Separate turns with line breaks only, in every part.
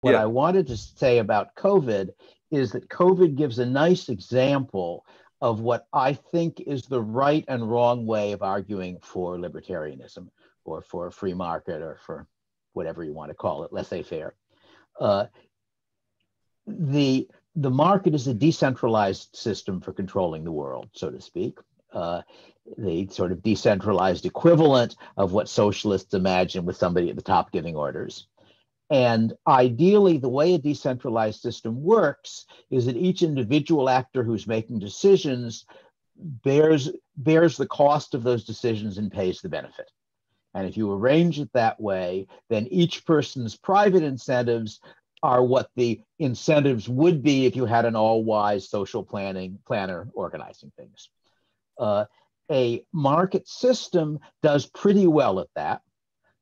What
Yeah.
I wanted to say about COVID is that COVID gives a nice example of what I think is the right and wrong way of arguing for libertarianism or for a free market or for whatever you want to call it, laissez-faire. Uh, the the market is a decentralized system for controlling the world, so to speak. Uh, the sort of decentralized equivalent of what socialists imagine with somebody at the top giving orders. And ideally, the way a decentralized system works is that each individual actor who's making decisions bears the cost of those decisions and pays the benefit. And if you arrange it that way, then each person's private incentives are what the incentives would be if you had an all-wise social planner organizing things. Uh, a market system does pretty well at that,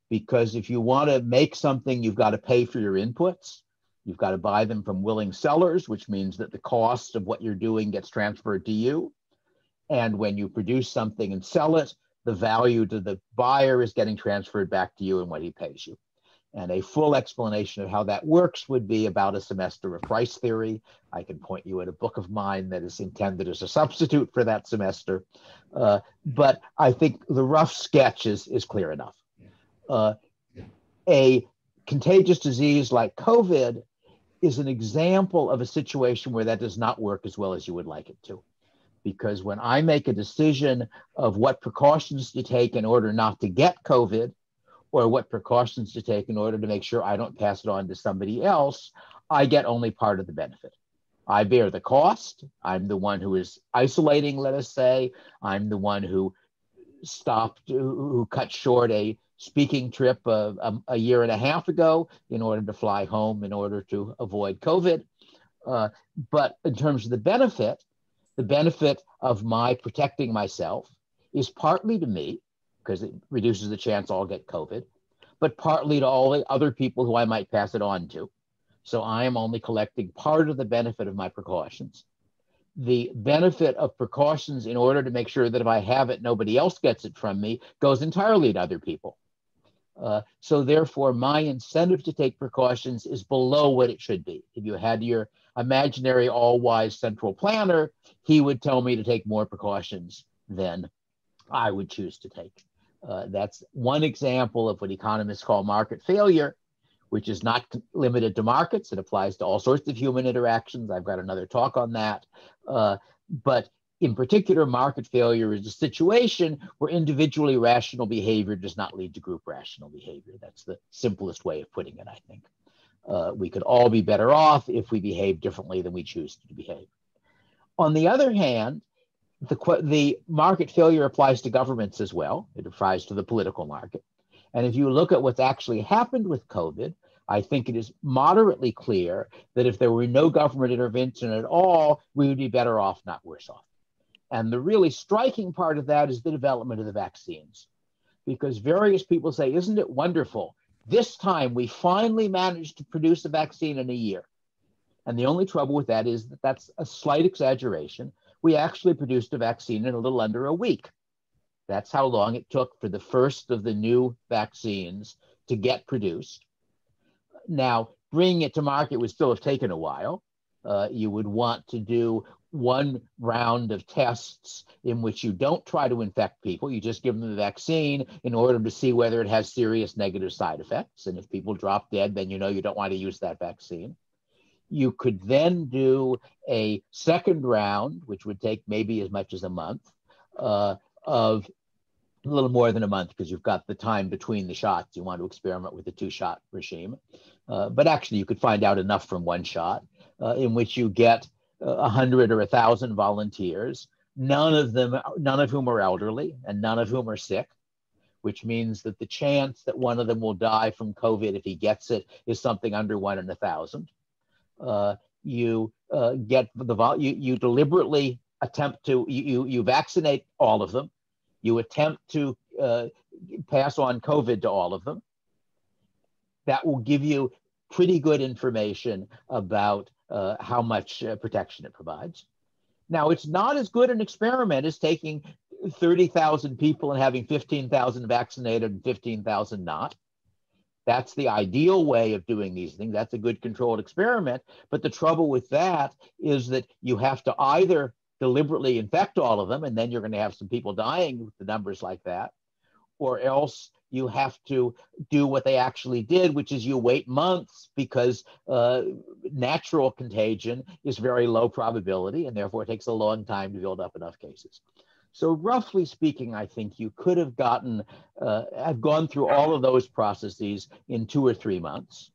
because if you want to make something, you've got to pay for your inputs. You've got to buy them from willing sellers, which means that the cost of what you're doing gets transferred to you. And when you produce something and sell it, the value to the buyer is getting transferred back to you and what he pays you. And a full explanation of how that works would be about a semester of price theory. I can point you at a book of mine that is intended as a substitute for that semester. But I think the rough sketch is clear enough. A contagious disease like COVID is an example of a situation where that does not work as well as you would like it to. Because when I make a decision of what precautions to take in order not to get COVID, or what precautions to take in order to make sure I don't pass it on to somebody else, I get only part of the benefit. I bear the cost. I'm the one who is isolating, let us say. I'm the one who cut short a speaking trip a year and a half ago in order to fly home in order to avoid COVID. But in terms of the benefit of my protecting myself is partly to me, because it reduces the chance I'll get COVID, but partly to all the other people who I might pass it on to. So I am only collecting part of the benefit of my precautions. The benefit of precautions in order to make sure that if I have it, nobody else gets it from me goes entirely to other people. So therefore, my incentive to take precautions is below what it should be. If you had your imaginary all-wise central planner, he would tell me to take more precautions than I would choose to take. That's one example of what economists call market failure, which is not limited to markets. It applies to all sorts of human interactions. I've got another talk on that. But in particular, market failure is a situation where individually rational behavior does not lead to group rational behavior. That's the simplest way of putting it, I think. We could all be better off if we behave differently than we choose to behave. On the other hand, the market failure applies to governments as well. It applies to the political market. And if you look at what's actually happened with COVID, I think it is moderately clear that if there were no government intervention at all, we would be better off, not worse off. And the really striking part of that is the development of the vaccines. Because various people say, isn't it wonderful? This time we finally managed to produce a vaccine in a year. And the only trouble with that is that that's a slight exaggeration. We actually produced a vaccine in a little under a week. That's how long it took for the first of the new vaccines to get produced. Now, bringing it to market would still have taken a while. You would want to do one round of tests in which you don't try to infect people. You just give them the vaccine in order to see whether it has serious negative side effects. And if people drop dead, then you know you don't want to use that vaccine. You could then do a second round, which would take maybe as much as a month, of a little more than a month, because you've got the time between the shots. You want to experiment with the two-shot regime. But actually, you could find out enough from one shot in which you get 100 or 1,000 volunteers, none of whom are elderly and none of whom are sick, which means that the chance that one of them will die from COVID if he gets it is something under 1 in 1,000. You deliberately attempt to you vaccinate all of them. You attempt to pass on COVID to all of them. That will give you pretty good information about how much protection it provides. Now, it's not as good an experiment as taking 30,000 people and having 15,000 vaccinated and 15,000 not. That's the ideal way of doing these things. That's a good controlled experiment. But the trouble with that is that you have to either deliberately infect all of them, and then you're going to have some people dying with the numbers like that, or else you have to do what they actually did, which is you wait months because natural contagion is very low probability, and therefore it takes a long time to build up enough cases. So roughly speaking, I think you could have have gone through all of those processes in 2 or 3 months.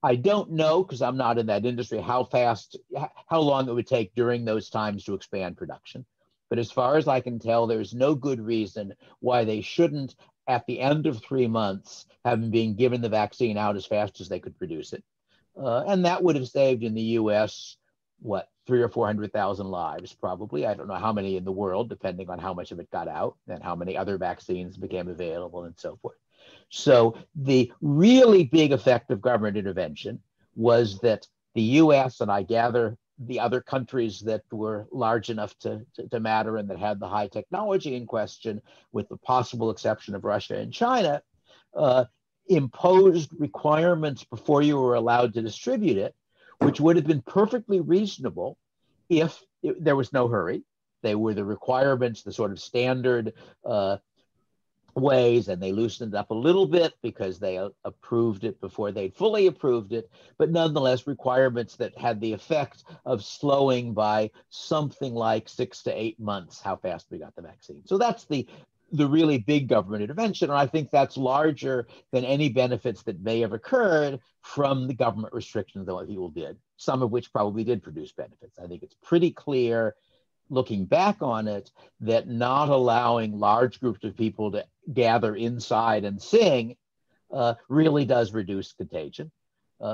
I don't know, because I'm not in that industry, how long it would take during those times to expand production. But as far as I can tell, there's no good reason why they shouldn't, at the end of 3 months, have been given the vaccine out as fast as they could produce it. And that would have saved in the US, what, 300,000 or 400,000 lives, probably. I don't know how many in the world, depending on how much of it got out and how many other vaccines became available and so forth. So the really big effect of government intervention was that the US, and I gather the other countries that were large enough to matter and that had the high technology in question, with the possible exception of Russia and China, imposed requirements before you were allowed to distribute it, which would have been perfectly reasonable if there was no hurry. They were the requirements, the sort of standard ways, and they loosened up a little bit because they approved it before they'd fully approved it, but nonetheless requirements that had the effect of slowing by something like 6 to 8 months how fast we got the vaccine. So that's the really big government intervention, and I think that's larger than any benefits that may have occurred from the government restrictions that what people did, some of which probably did produce benefits. I think it's pretty clear, looking back on it, that not allowing large groups of people to gather inside and sing really does reduce contagion.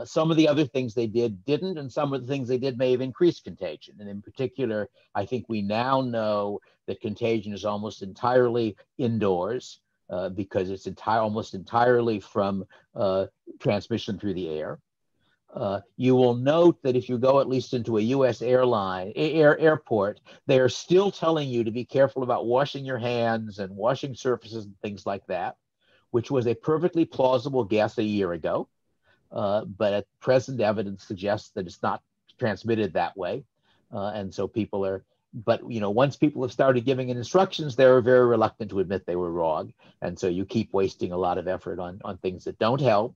Some of the other things they didn't, and some of the things they did may have increased contagion. And in particular, I think we now know that contagion is almost entirely indoors because it's almost entirely from transmission through the air. You will note that if you go at least into a US airport, they are still telling you to be careful about washing your hands and washing surfaces and things like that, which was a perfectly plausible guess a year ago. But at present evidence suggests that it's not transmitted that way. And so people are, but once people have started giving instructions, they're very reluctant to admit they were wrong. And so you keep wasting a lot of effort on things that don't help.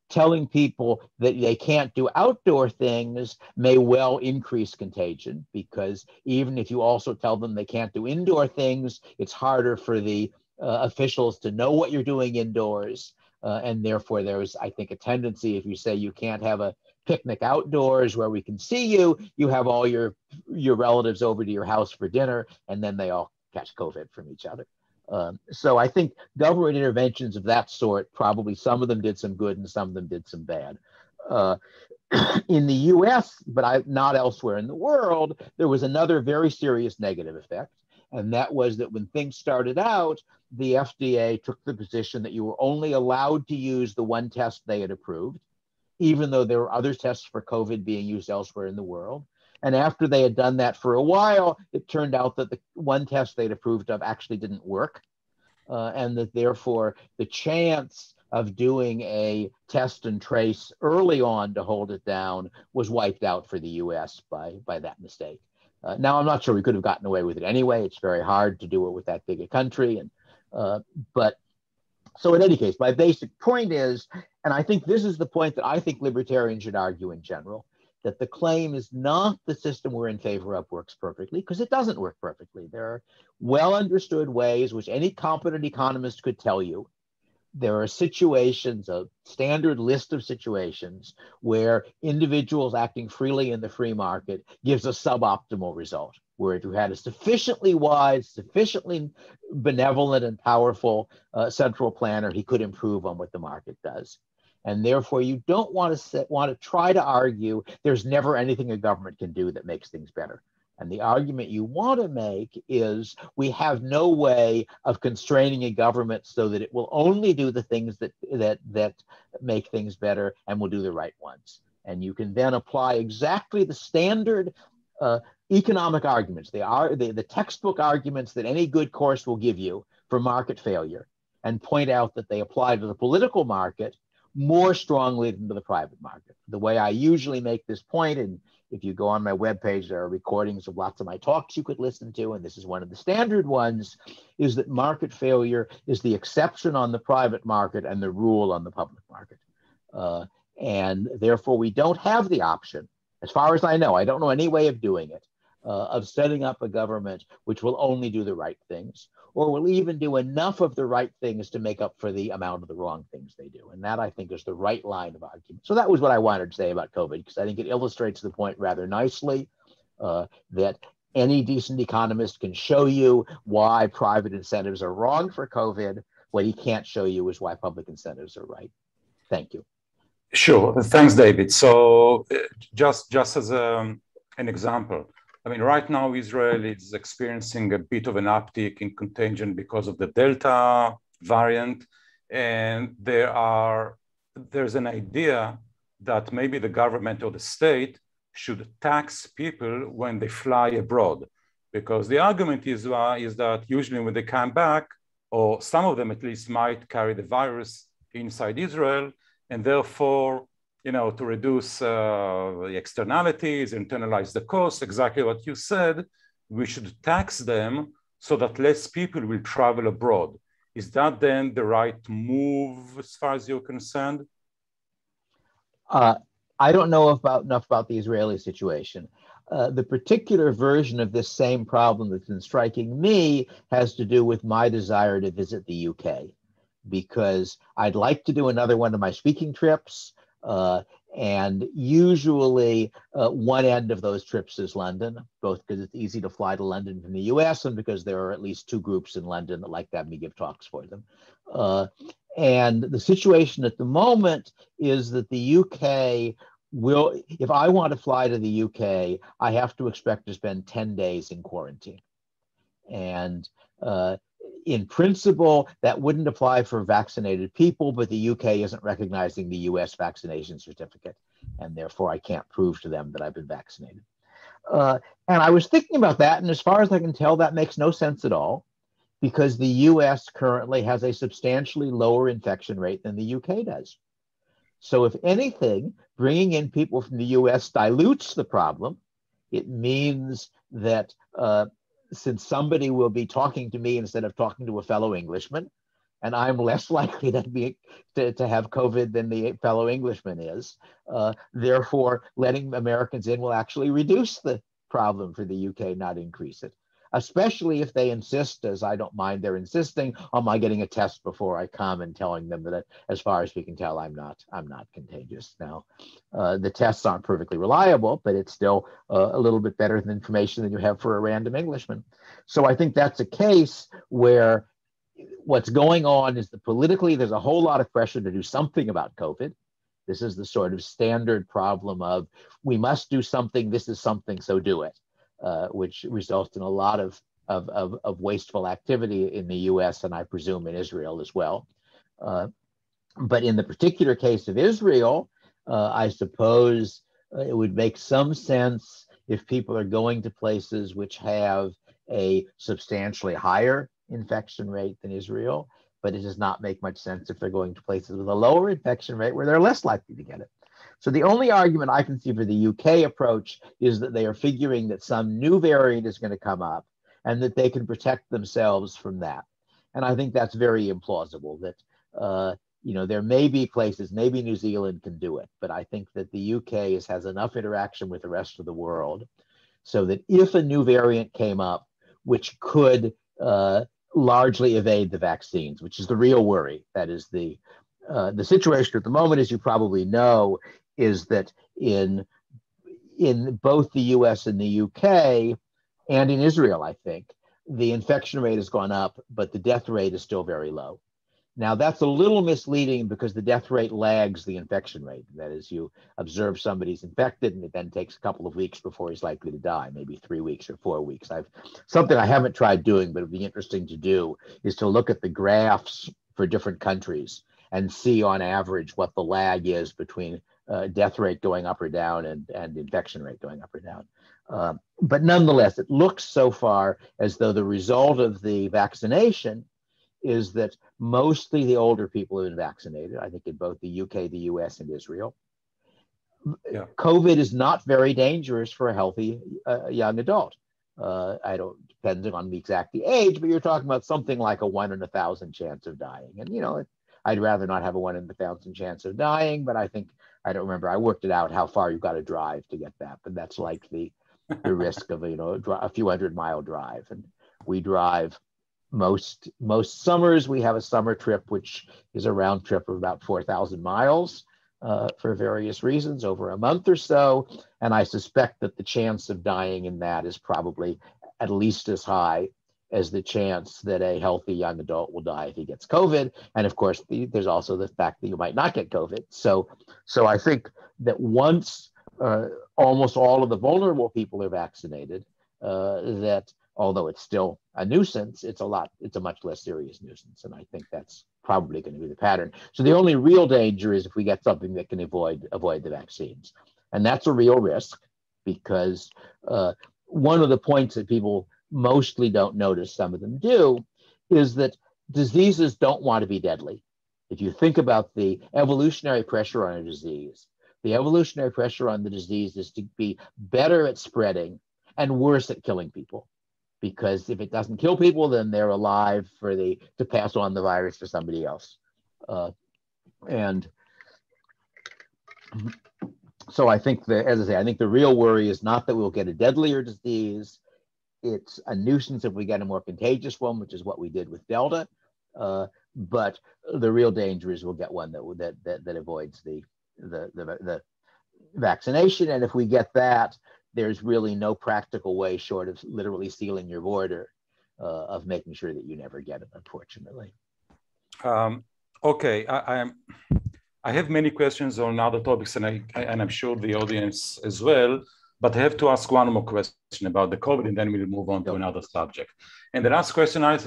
Telling people that they can't do outdoor things may well increase contagion, because even if you also tell them they can't do indoor things, it's harder for the officials to know what you're doing indoors. And therefore, there's, I think, a tendency, if you say you can't have a picnic outdoors where we can see you, you have all your relatives over to your house for dinner, and then they all catch COVID from each other. So I think government interventions of that sort, probably some of them did some good and some of them did some bad. In the US, but not elsewhere in the world, there was another very serious negative effect. And that was that when things started out, the FDA took the position that you were only allowed to use the one test they had approved, even though there were other tests for COVID being used elsewhere in the world. And after they had done that for a while, it turned out that the one test they'd approved of actually didn't work. And that therefore the chance of doing a test and trace early on to hold it down was wiped out for the US by that mistake. Now, I'm not sure we could have gotten away with it anyway. It's very hard to do it with that big a country. But so in any case, my basic point is, and I think this is the point that I think libertarians should argue in general, that the claim is not the system we're in favor of works perfectly, because it doesn't work perfectly. There are well understood ways which any competent economist could tell you. There are situations, a standard list of situations, where individuals acting freely in the free market gives a suboptimal result, where if you had a sufficiently wise, sufficiently benevolent and powerful central planner, he could improve on what the market does. And therefore, you don't want to try to argue there's never anything a government can do that makes things better. And the argument you want to make is we have no way of constraining a government so that it will only do the things that make things better and will do the right ones. And you can then apply exactly the standard economic arguments, the textbook arguments that any good course will give you for market failure. and point out that they apply to the political market more strongly than to the private market. The way I usually make this point, and if you go on my webpage, there are recordings of lots of my talks you could listen to, and this is one of the standard ones, is that market failure is the exception on the private market and the rule on the public market. And therefore, we don't have the option, as far as I know, I don't know any way of doing it, of setting up a government which will only do the right things, or will even do enough of the right things to make up for the amount of the wrong things they do. And that, I think, is the right line of argument. So that was what I wanted to say about COVID, because I think it illustrates the point rather nicely that any decent economist can show you why private incentives are wrong for COVID. What he can't show you is why public incentives are right. Thank you.
Sure. Thanks, David. So just as an example, I mean, right now, Israel is experiencing a bit of an uptick in contagion because of the Delta variant. And there's an idea that maybe the government or the state should tax people when they fly abroad. Because the argument is that usually when they come back, or some of them at least might carry the virus inside Israel, and therefore, to reduce the externalities, internalize the costs, exactly what you said, we should tax them so that less people will travel abroad. Is that then the right move as far as you're concerned?
I don't know enough about the Israeli situation. The particular version of this same problem that's been striking me has to do with my desire to visit the UK, because I'd like to do another one of my speaking trips. And usually one end of those trips is London, both because it's easy to fly to London from the US and because there are at least 2 groups in London that like to have me give talks for them. And the situation at the moment is that the UK will, if I want to fly to the UK, I have to expect to spend 10 days in quarantine. And in principle, that wouldn't apply for vaccinated people, but the UK isn't recognizing the US vaccination certificate, and therefore I can't prove to them that I've been vaccinated. And I was thinking about that, and as far as I can tell, that makes no sense at all, because the US currently has a substantially lower infection rate than the UK does. So if anything, bringing in people from the US dilutes the problem. It means that since somebody will be talking to me instead of talking to a fellow Englishman, and I'm less likely to have COVID than the fellow Englishman is. Therefore, letting Americans in will actually reduce the problem for the UK, not increase it. Especially if they insist, as I don't mind they're insisting, on my getting a test before I come and telling them that, as far as we can tell, I'm not contagious. Now, the tests aren't perfectly reliable, but it's still a little bit better than information than you have for a random Englishman. So I think that's a case where what's going on is that politically there's a whole lot of pressure to do something about COVID. This is the sort of standard problem of, we must do something, this is something, so do it. Which results in a lot of wasteful activity in the US and I presume in Israel as well. But in the particular case of Israel, I suppose it would make some sense if people are going to places which have a substantially higher infection rate than Israel, but it does not make much sense if they're going to places with a lower infection rate where they're less likely to get it. So the only argument I can see for the UK approach is that they are figuring that some new variant is going to come up and that they can protect themselves from that. And I think that's very implausible, that there may be places, maybe New Zealand can do it, but I think that the UK has enough interaction with the rest of the world so that if a new variant came up, which could largely evade the vaccines, which is the real worry, that is the situation at the moment, as you probably know, is that in both the US and the UK and in Israel, I think, the infection rate has gone up, but the death rate is still very low. Now, that's a little misleading because the death rate lags the infection rate. That is, you observe somebody's infected and it then takes a couple of weeks before he's likely to die, maybe 3 weeks or 4 weeks. Something I haven't tried doing, but it'd be interesting to do, is to look at the graphs for different countries and see on average what the lag is between death rate going up or down and infection rate going up or down. But nonetheless, it looks so far as though the result of the vaccination is that mostly the older people have been vaccinated, I think in both the UK, the US, and Israel. Yeah. COVID is not very dangerous for a healthy young adult. I don't, depending on the exact age, but you're talking about something like a 1 in 1,000 chance of dying. And, you know, I'd rather not have a 1 in 1,000 chance of dying, but I think, I don't remember, I worked it out how far you've got to drive to get that, but that's like the risk of, you know, a few 100-mile drive. And we drive most summers. We have a summer trip, which is a round trip of about 4,000 miles. For various reasons over a month or so. And I suspect that the chance of dying in that is probably at least as high as the chance that a healthy young adult will die if he gets COVID. And of course, there's also the fact that you might not get COVID. So I think that once almost all of the vulnerable people are vaccinated, that although it's still a nuisance, it's a much less serious nuisance. And I think that's probably going to be the pattern. So the only real danger is if we get something that can avoid the vaccines. And that's a real risk, because one of the points that people mostly don't notice, some of them do, is that diseases don't want to be deadly. If you think about the evolutionary pressure on a disease, the evolutionary pressure on the disease is to be better at spreading and worse at killing people. Because if it doesn't kill people, then they're alive to pass on the virus to somebody else. And so I think as I say, I think the real worry is not that we'll get a deadlier disease. It's a nuisance if we get a more contagious one, which is what we did with Delta. But the real danger is we'll get one that avoids the vaccination. And if we get that, there's really no practical way, short of literally sealing your border, of making sure that you never get it, unfortunately.
Okay, I have many questions on other topics, and I'm sure the audience as well, but I have to ask one more question about the COVID, and then we'll move on to another subject. And the last question I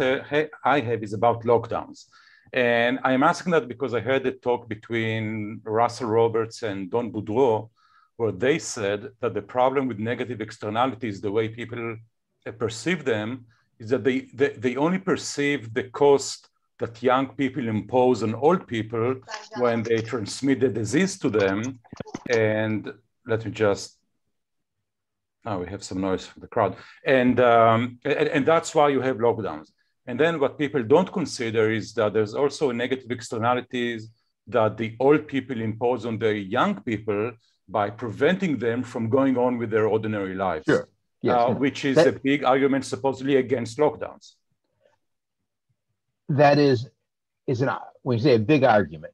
have is about lockdowns. And I'm asking that because I heard a talk between Russell Roberts and Don Boudreaux, where they said that the problem with negative externalities, the way people perceive them, is that they only perceive the cost that young people impose on old people when they transmit the disease to them. And let me just, we have some noise from the crowd. And that's why you have lockdowns. And then what people don't consider is that there's also negative externalities that the old people impose on the young people by preventing them from going on with their ordinary lives.
Sure. Yes,
which is a big argument supposedly against lockdowns.
That is when you say a big argument,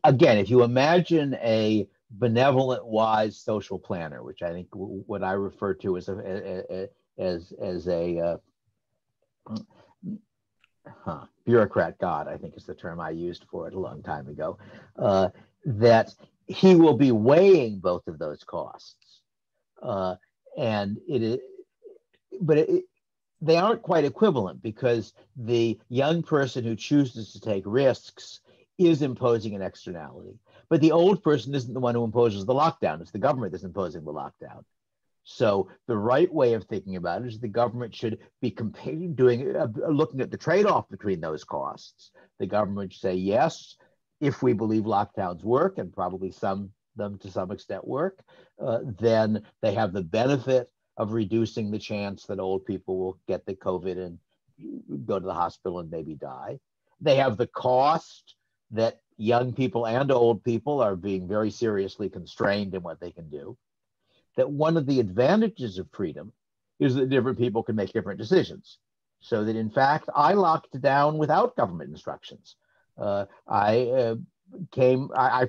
again, if you imagine a benevolent, wise social planner, which I think what I refer to as a bureaucrat god, I think is the term I used for it a long time ago, that he will be weighing both of those costs. And they aren't quite equivalent, because the young person who chooses to take risks is imposing an externality. But the old person isn't the one who imposes the lockdown. It's the government that's imposing the lockdown. So the right way of thinking about it is the government should be looking at the trade-off between those costs. The government should say, yes, if we believe lockdowns work, and probably them to some extent work, then they have the benefit of reducing the chance that old people will get the COVID and go to the hospital and maybe die. They have the cost that young people and old people are being very seriously constrained in what they can do. That one of the advantages of freedom is that different people can make different decisions. So that in fact, I locked down without government instructions. I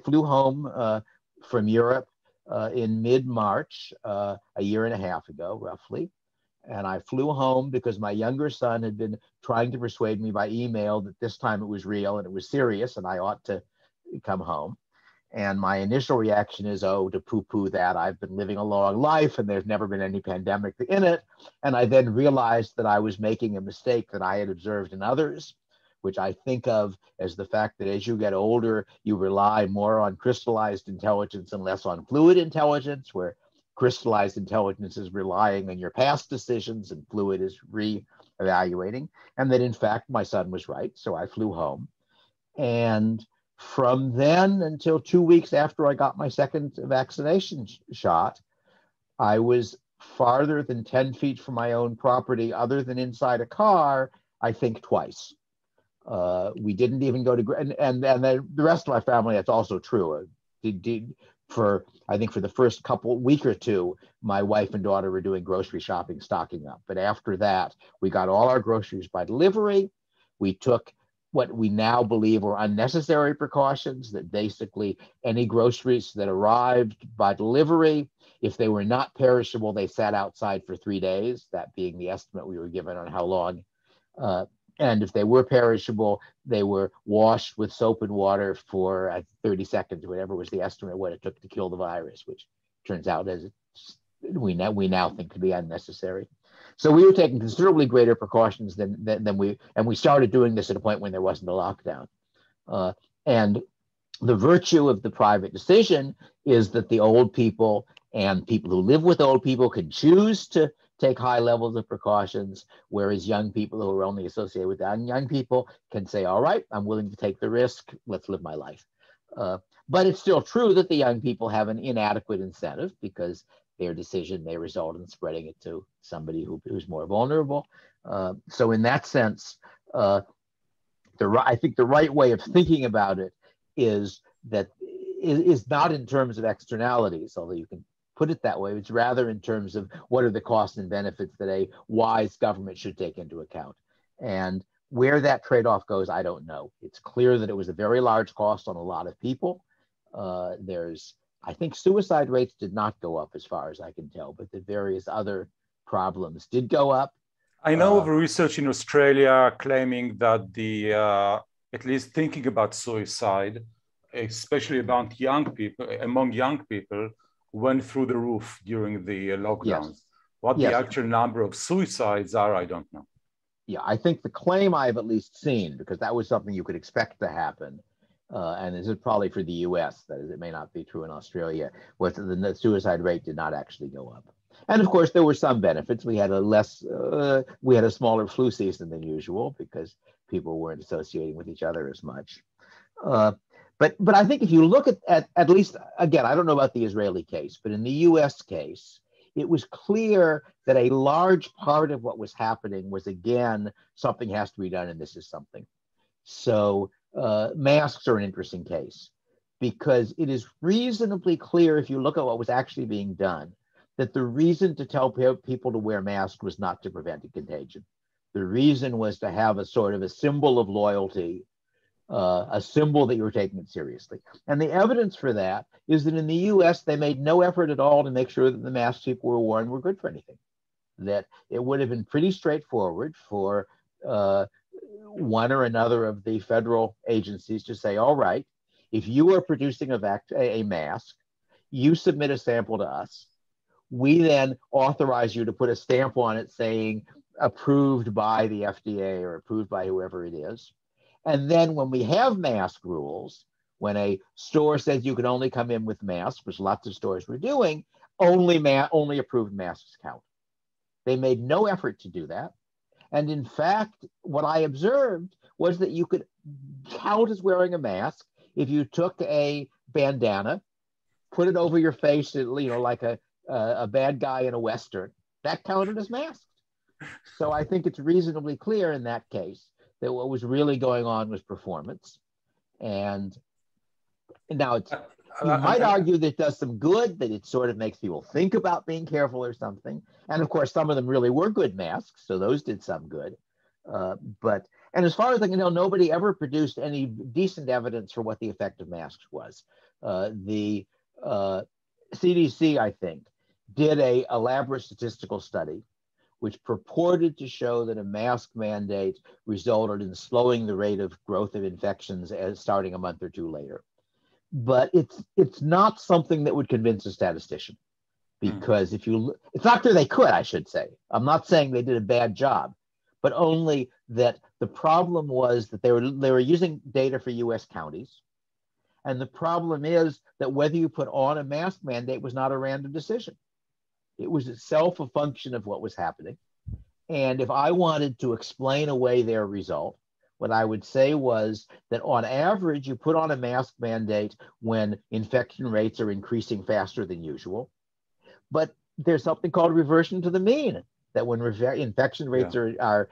flew home from Europe in mid-March, a year and a half ago, roughly. And I flew home because my younger son had been trying to persuade me by email that this time it was real and it was serious and I ought to come home. And my initial reaction is, oh, to poo-poo that. I've been living a long life and there's never been any pandemic in it. And I then realized that I was making a mistake that I had observed in others, which I think of as the fact that as you get older, you rely more on crystallized intelligence and less on fluid intelligence, where crystallized intelligence is relying on your past decisions and fluid is evaluating, and that in fact my son was right. So I flew home. And from then until 2 weeks after I got my second vaccination shot, I was farther than 10 feet from my own property, other than inside a car, I think twice. We didn't even go to, and the rest of my family, that's also true. I think for the first week or two, my wife and daughter were doing grocery shopping, stocking up. But after that, we got all our groceries by delivery. We took what we now believe were unnecessary precautions, that basically any groceries that arrived by delivery, if they were not perishable, they sat outside for 3 days, that being the estimate we were given on how long. And if they were perishable, they were washed with soap and water for 30 seconds, whatever was the estimate what it took to kill the virus, which turns out, as we now think, to be unnecessary. So we were taking considerably greater precautions than we started doing this at a point when there wasn't a lockdown. And the virtue of the private decision is that the old people and people who live with old people can choose to take high levels of precautions, whereas young people who are only associated with young people can say, all right, I'm willing to take the risk, let's live my life. But it's still true that the young people have an inadequate incentive, because their decision may result in spreading it to somebody who's more vulnerable. So in that sense, I think the right way of thinking about it is not in terms of externalities, although you can put it that way. It's rather in terms of what are the costs and benefits that a wise government should take into account. And where that trade-off goes, I don't know. It's clear that it was a very large cost on a lot of people. I think suicide rates did not go up as far as I can tell, but the various other problems did go up.
I know of research in Australia claiming that at least thinking about suicide, especially among young people, went through the roof during the lockdowns. Yes. What the actual number of suicides are, I don't know.
Yeah, I think the claim I've at least seen, because that was something you could expect to happen, and this is probably for the US, that is, it may not be true in Australia, was that the suicide rate did not actually go up. And of course, there were some benefits. We had a smaller flu season than usual because people weren't associating with each other as much. But I think if you look at least, again, I don't know about the Israeli case, but in the US case, it was clear that a large part of what was happening was, again, something has to be done, and this is something. So masks are an interesting case, because it is reasonably clear, if you look at what was actually being done, that the reason to tell people to wear masks was not to prevent a contagion. The reason was to have a sort of a symbol of loyalty, a symbol that you were taking it seriously. And the evidence for that is that in the US, they made no effort at all to make sure that the masks people were wearing were good for anything. That it would have been pretty straightforward for one or another of the federal agencies to say, all right, if you are producing a mask, you submit a sample to us. We then authorize you to put a stamp on it saying approved by the FDA or approved by whoever it is. And then when we have mask rules, when a store says you can only come in with masks, which lots of stores were doing, only approved masks count. They made no effort to do that. And in fact, what I observed was that you could count as wearing a mask if you took a bandana, put it over your face, like a bad guy in a Western, that counted as masked. So I think it's reasonably clear in that case that what was really going on was performance. And now you might argue that it does some good, that it sort of makes people think about being careful or something. And of course, some of them really were good masks, so those did some good. And as far as I can tell, nobody ever produced any decent evidence for what the effect of masks was. The CDC, I think, did an elaborate statistical study which purported to show that a mask mandate resulted in slowing the rate of growth of infections starting a month or two later. But it's not something that would convince a statistician, because it's not clear they could, I should say. I'm not saying they did a bad job, but only that the problem was that they were using data for US counties. And the problem is that whether you put on a mask mandate was not a random decision. It was itself a function of what was happening. And if I wanted to explain away their result, what I would say was that on average, you put on a mask mandate when infection rates are increasing faster than usual. But there's something called reversion to the mean, that when infection rates are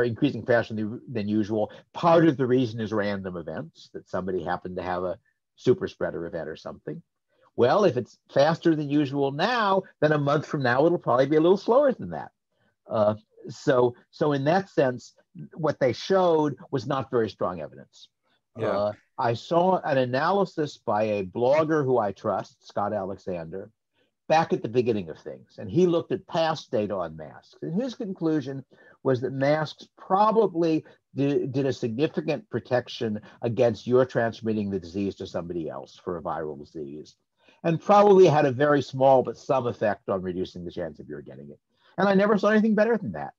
increasing faster than usual, part of the reason is random events, that somebody happened to have a super spreader event or something. Well, if it's faster than usual now, then a month from now, it'll probably be a little slower than that. So in that sense, what they showed was not very strong evidence.
Yeah.
I saw an analysis by a blogger who I trust, Scott Alexander, back at the beginning of things. And he looked at past data on masks. And his conclusion was that masks probably did a significant protection against your transmitting the disease to somebody else for a viral disease, and probably had a very small but some effect on reducing the chance of your getting it. And I never saw anything better than that.